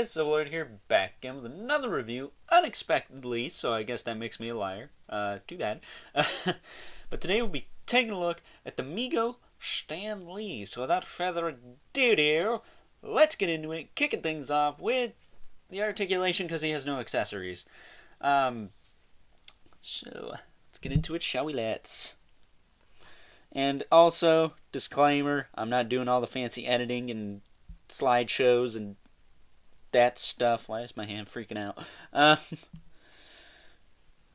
guys, Overlord here, back again with another review, unexpectedly, so I guess that makes me a liar. Too bad. But today we'll be taking a look at the MEGO Stan Lee. So without further ado, let's get into it, kicking things off with the articulation because he has no accessories. So let's get into it, shall we? Let's. And also, disclaimer, I'm not doing all the fancy editing and slideshows and that stuff. Why is my hand freaking out?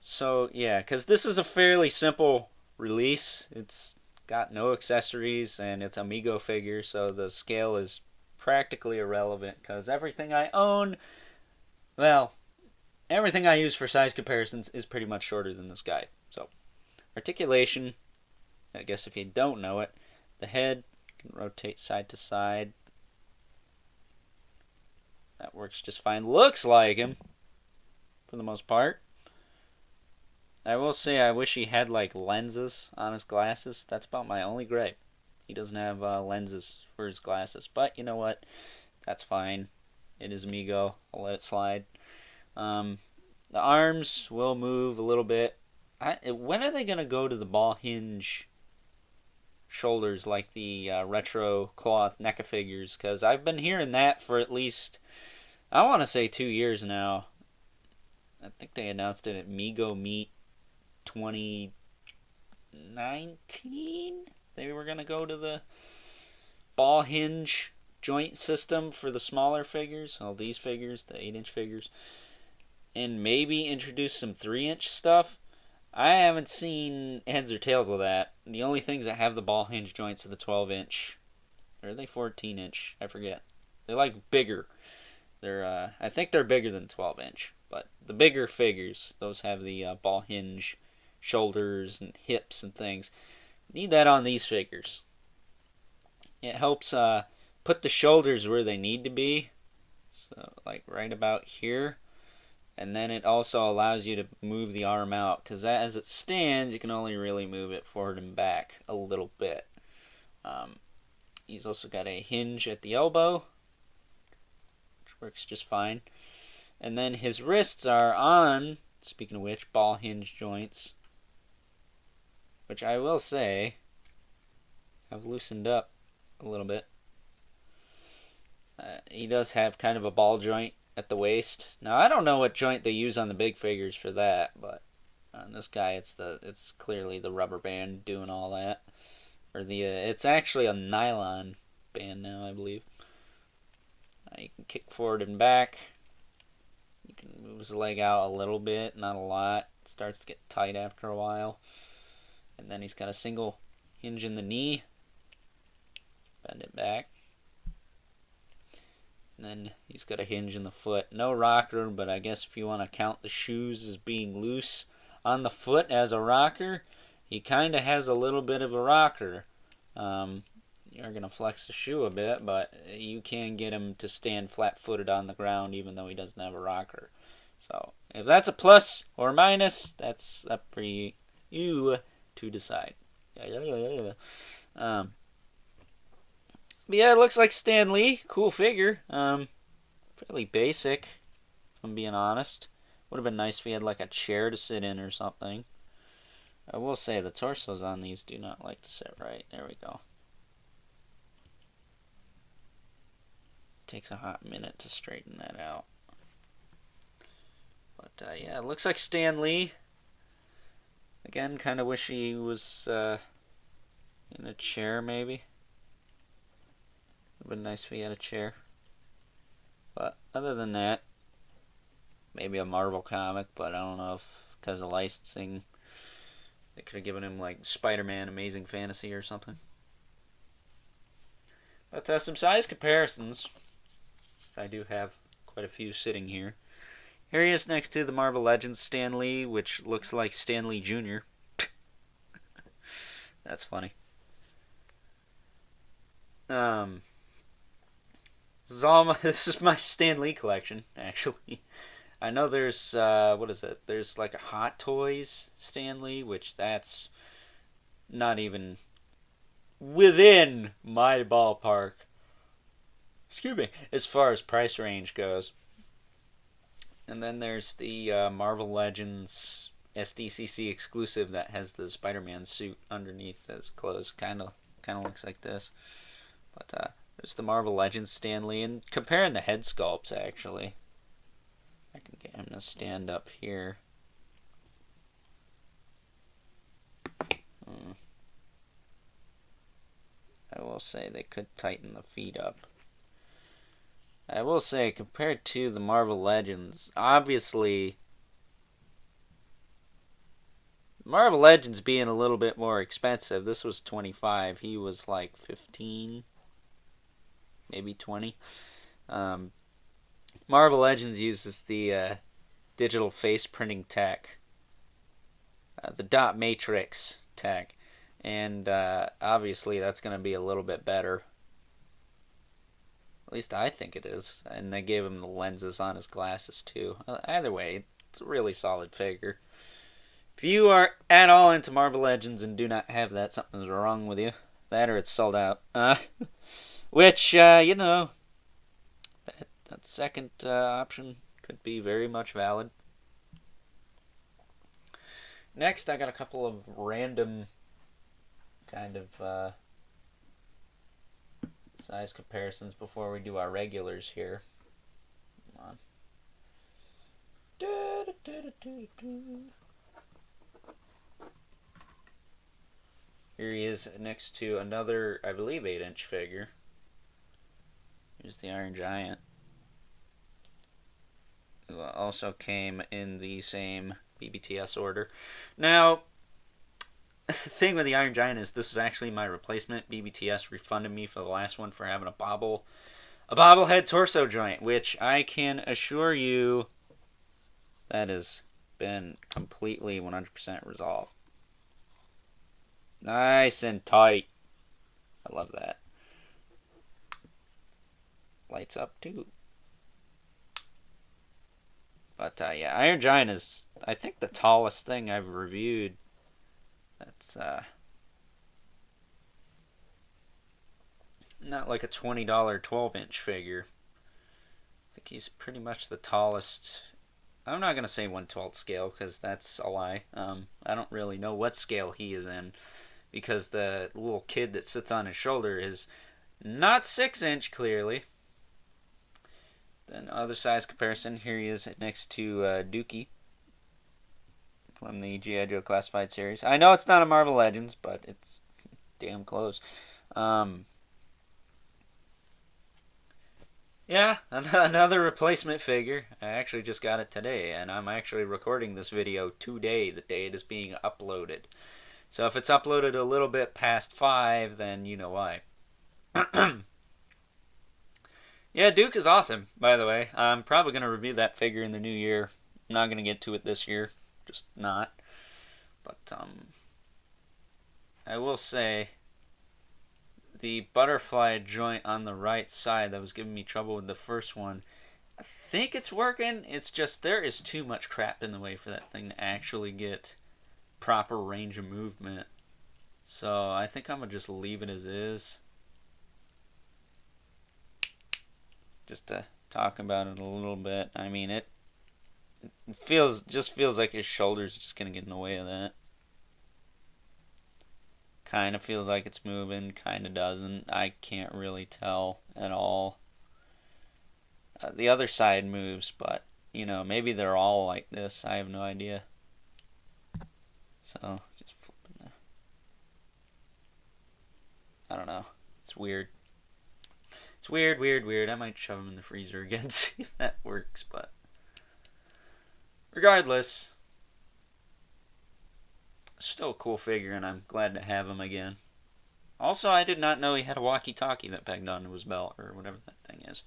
So yeah, because this is a fairly simple release. It's got no accessories and it's a MEGO figure, so the scale is practically irrelevant because everything I own, well, everything I use for size comparisons is pretty much shorter than this guy. So, articulation, I guess if you don't know it, the head can rotate side to side. That works just fine. Looks like him, for the most part. I will say I wish he had, like, lenses on his glasses. That's about my only gripe. He doesn't have lenses for his glasses. But, you know what? That's fine. It is MEGO. I'll let it slide. The arms will move a little bit. When are they going to go to the ball hinge shoulders like the retro cloth NECA figures? Because I've been hearing that for at least, I want to say 2 years now. I think they announced it at MEGO Meet 2019. They were going to go to the ball hinge joint system for the smaller figures. All these figures, the 8-inch figures. And maybe introduce some 3-inch stuff. I haven't seen heads or tails of that. The only things that have the ball hinge joints are the 12-inch. Or are they 14-inch? I forget. They're like bigger. I think they're bigger than 12-inch. But the bigger figures, those have the ball hinge shoulders and hips and things. Need that on these figures. It helps put the shoulders where they need to be. So like right about here. And then it also allows you to move the arm out, because as it stands, you can only really move it forward and back a little bit. He's also got a hinge at the elbow, which works just fine. And then his wrists are on, speaking of which, ball hinge joints, which I will say have loosened up a little bit. He does have kind of a ball joint at the waist. Now I don't know what joint they use on the big figures for that, but on this guy it's clearly the rubber band doing all that, or it's actually a nylon band now, I believe. You can kick forward and back. You can move his leg out a little bit, not a lot. It starts to get tight after a while, and then he's got a single hinge in the knee. Bend it back. And then he's got a hinge in the foot. No rocker, but I guess if you want to count the shoes as being loose on the foot as a rocker, he kind of has a little bit of a rocker. You're going to flex the shoe a bit, but you can get him to stand flat-footed on the ground even though he doesn't have a rocker. So if that's a plus or minus, that's up for you to decide. But yeah, it looks like Stan Lee. Cool figure. Fairly basic, if I'm being honest. Would have been nice if he had like a chair to sit in or something. I will say the torsos on these do not like to sit right. There we go. Takes a hot minute to straighten that out. But yeah, it looks like Stan Lee. Again, kind of wish he was in a chair maybe. Would have been nice if he had a chair. But other than that, maybe a Marvel comic, but I don't know if because of licensing they could have given him like Spider-Man Amazing Fantasy or something. But some size comparisons. I do have quite a few sitting here. Here he is next to the Marvel Legends Stan Lee, which looks like Stan Lee Jr. That's funny. This is my Stan Lee collection, actually. I know there's, what is it? There's like a Hot Toys Stan Lee, which that's not even within my ballpark Excuse me. As far as price range goes. And then there's the Marvel Legends SDCC exclusive that has the Spider-Man suit underneath his clothes. Kind of looks like this. But there's the Marvel Legends Stan Lee. And comparing the head sculpts, actually. I can get him to stand up here. I will say they could tighten the feet up. I will say, compared to the Marvel Legends, obviously, Marvel Legends being a little bit more expensive. This was $25. He was like 15, maybe 20. Marvel Legends uses the digital face printing tech, the dot matrix tech, and obviously that's going to be a little bit better. At least I think it is. And they gave him the lenses on his glasses too. Either way, it's a really solid figure. If you are at all into Marvel Legends and do not have that, something's wrong with you. That or it's sold out. Which, that second option could be very much valid. Next, I got a couple of random kind of size comparisons before we do our regulars here. Come on. Here he is next to another, I believe, 8-inch figure. Here's the Iron Giant, who also came in the same BBTS order. Now, the thing with the Iron Giant is this is actually my replacement. BBTS refunded me for the last one for having a bobblehead torso joint, which I can assure you that has been completely 100% resolved. Nice and tight. I love that. Lights up too. But yeah, Iron Giant is, I think, the tallest thing I've reviewed. That's not like a $20 12-inch figure. I think he's pretty much the tallest. I'm not going to say 1/12 scale because that's a lie. I don't really know what scale he is in because the little kid that sits on his shoulder is not 6-inch clearly. Then other size comparison, here he is next to Dookie from the G.I. Joe Classified series. I know it's not a Marvel Legends, but it's damn close. Yeah, another replacement figure. I actually just got it today, and I'm actually recording this video today, the day it is being uploaded. So if it's uploaded a little bit past 5, then you know why. Yeah, Duke is awesome, by the way. I'm probably going to review that figure in the new year. I'm not going to get to it this year. Just not. But, I will say, the butterfly joint on the right side that was giving me trouble with the first one, I think it's working. It's just there is too much crap in the way for that thing to actually get proper range of movement. So I think I'm going to just leave it as is. Just to talk about it a little bit. I mean, it feels like his shoulder's just going to get in the way of that. Kind of feels like it's moving, kind of doesn't. I can't really tell at all. The other side moves, but, maybe they're all like this. I have no idea. So, just flipping there. I don't know. It's weird. It's weird. I might shove him in the freezer again and see if that works, but regardless, still a cool figure, and I'm glad to have him again. Also, I did not know he had a walkie-talkie that pegged onto his belt, or whatever that thing is.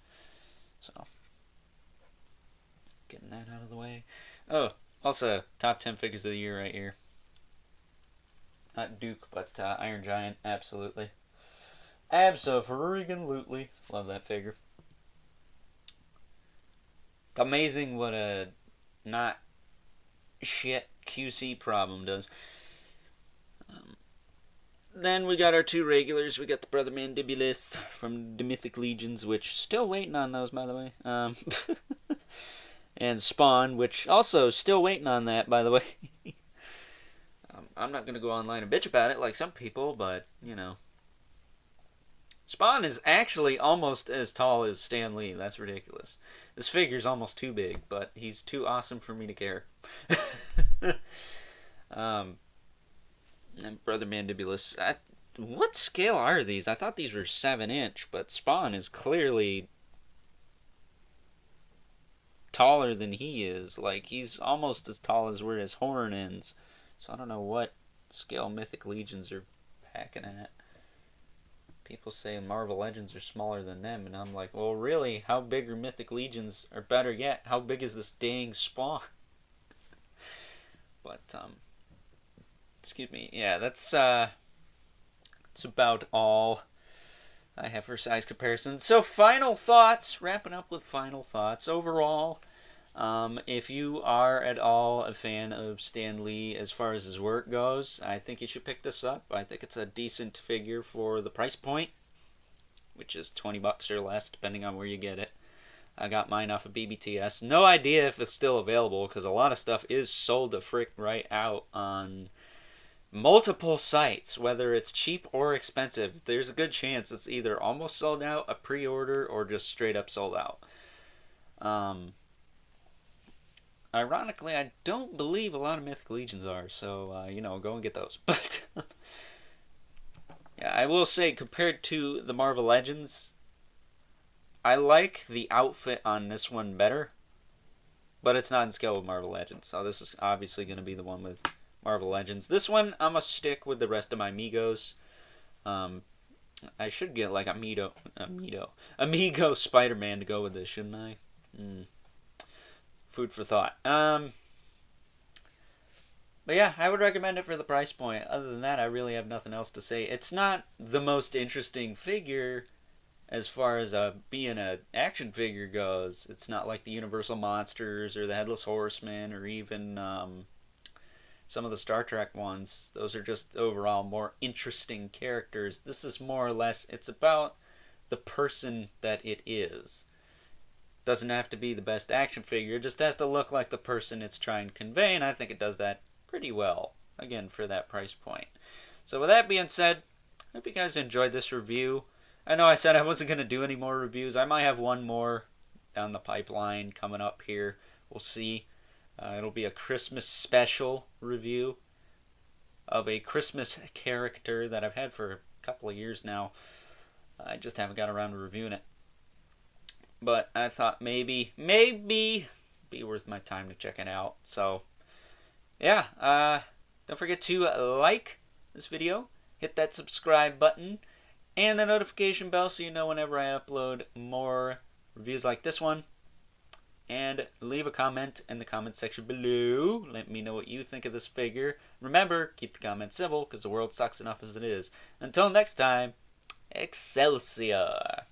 So, getting that out of the way. Oh, also, top 10 figures of the year right here. Not Duke, but Iron Giant, absolutely. Abso-freaking-lutely. Love that figure. It's amazing what a not shit QC problem does. then we got our two regulars. We got the Brother Mandibulus from the Mythic Legions, which still waiting on those, by the way. And Spawn, which also still waiting on that, by the way. I'm not going to go online and bitch about it like some people, but, you know. Spawn is actually almost as tall as Stan Lee. That's ridiculous. This figure's almost too big, but he's too awesome for me to care. And Brother Mandibulus. What scale are these? I thought these were 7-inch, but Spawn is clearly taller than he is. Like, he's almost as tall as where his horn ends. So I don't know what scale Mythic Legions are packing at. People say Marvel Legends are smaller than them, and I'm like, well, really, how big are Mythic Legions? Or better yet, how big is this dang Spawn? But, excuse me, yeah, that's about all I have for size comparisons. So, final thoughts, wrapping up with final thoughts. Overall, if you are at all a fan of Stan Lee as far as his work goes, I think you should pick this up. I think it's a decent figure for the price point, which is $20 or less, depending on where you get it. I got mine off of BBTS. No idea if it's still available, because a lot of stuff is sold to frick right out on multiple sites, whether it's cheap or expensive. There's a good chance it's either almost sold out, a pre-order, or just straight up sold out. Ironically, I don't believe a lot of Mythic Legions are, so, go and get those. But, yeah, I will say, compared to the Marvel Legends, I like the outfit on this one better, but it's not in scale with Marvel Legends, so this is obviously going to be the one with Marvel Legends. This one, I'm going to stick with the rest of my MEGOs. I should get, like, a MEGO Spider-Man to go with this, shouldn't I? Food for thought. But yeah, I would recommend it for the price point. Other than that, I really have nothing else to say. It's not the most interesting figure as far as being an action figure goes. It's not like the Universal Monsters or the Headless Horseman or even some of the Star Trek ones. Those are just overall more interesting characters. This is more or less, it's about the person that it is. Doesn't have to be the best action figure. It just has to look like the person it's trying to convey, and I think it does that pretty well, again, for that price point. So with that being said, I hope you guys enjoyed this review. I know I said I wasn't going to do any more reviews. I might have one more down the pipeline coming up here. We'll see. It'll be a Christmas special review of a Christmas character that I've had for a couple of years now. I just haven't got around to reviewing it. But I thought maybe be worth my time to check it out. So, yeah, don't forget to like this video, hit that subscribe button, and the notification bell so you know whenever I upload more reviews like this one. And leave a comment in the comment section below. Let me know what you think of this figure. Remember, keep the comments civil, because the world sucks enough as it is. Until next time, Excelsior!